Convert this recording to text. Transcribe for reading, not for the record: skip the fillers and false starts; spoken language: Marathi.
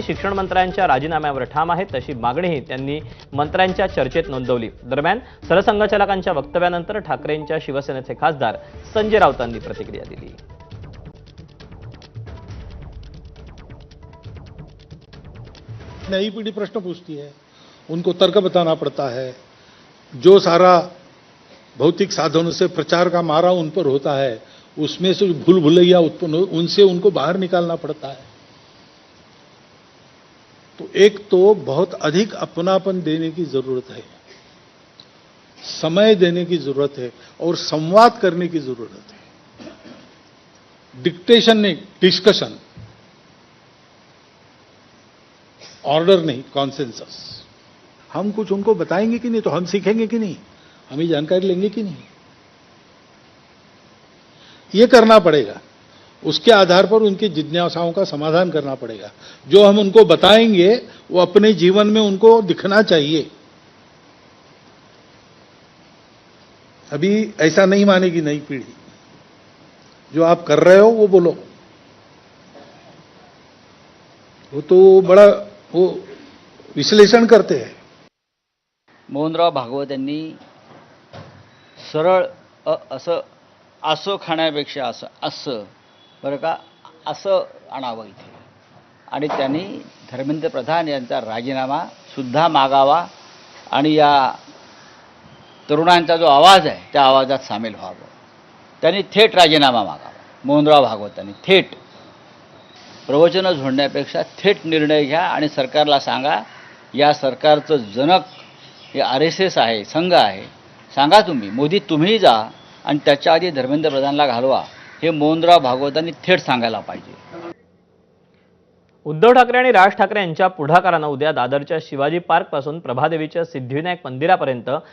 शिक्षण मंत्र्यांच्या राजीनाम्यावर ठाम आहे तशी मागणीही त्यांनी मंत्र्यांच्या चर्चेत नोंदवली। दरम्यान सरसंघचालकांच्या वक्तव्यानंतर ठाकरेंच्या शिवसेनेचे खासदार संजय राऊतांनी प्रतिक्रिया दिली। नई पीढ़ी प्रश्न पूछती है, उनको तर्क बताना पड़ता है। जो सारा भौतिक साधनों से प्रचार का मारा उन पर होता है, उसमें से भूल भुलैया उत्पन्न उनसे उनको बाहर निकालना पड़ता है। तो एक तो बहुत अधिक अपनापन देने की जरूरत है, समय देने की जरूरत है और संवाद करने की जरूरत है। डिक्टेशन नहीं, डिस्कशन, ऑर्डर नहीं, कॉन्सेंसस। हम कुछ उनको बताएंगे कि नहीं, तो हम सीखेंगे कि नहीं, हम ही जानकारी लेंगे कि नहीं, ये करना पड़ेगा। उसके आधार पर उनकी जिज्ञासाओं का समाधान करना पड़ेगा। जो हम उनको बताएंगे वो अपने जीवन में उनको दिखना चाहिए। अभी ऐसा नहीं मानेगी नई पीढ़ी, जो आप कर रहे हो वो बोलो। वो तो बड़ा वो विश्लेषण करते हैं। मोहनराव भागवत यांनी सरळ असं खाण्यापेक्षा असं बरं का असं आणावं इथे आणि त्यांनी धर्मेंद्र प्रधान यांचा राजीनामा सुद्धा मागावा आणि या तरुणांचा जो आवाज आहे त्या आवाजात सामील व्हावं। त्यांनी थेट राजीनामा मागावा। मोहनराव भागवतांनी थेट प्रवचनं झोडण्यापेक्षा थेट निर्णय घ्या आणि सरकारला सांगा, या सरकारचं जनक हे RSS आहे, संघ आहे, सांगा तुम्ही, मोदी तुम्ही जा आणि त्याच्या आधी धर्मेंद्र प्रधानला घालवा, हे मोहनराव भागवतांनी थेट सांगायला पाहिजे। उद्धव ठाकरे आणि राज ठाकरे यांच्या पुढाकारानं उद्या दादरच्या शिवाजी पार्क पासून प्रभादेवीच्या सिद्धिविनायक मंदिरापर्यंत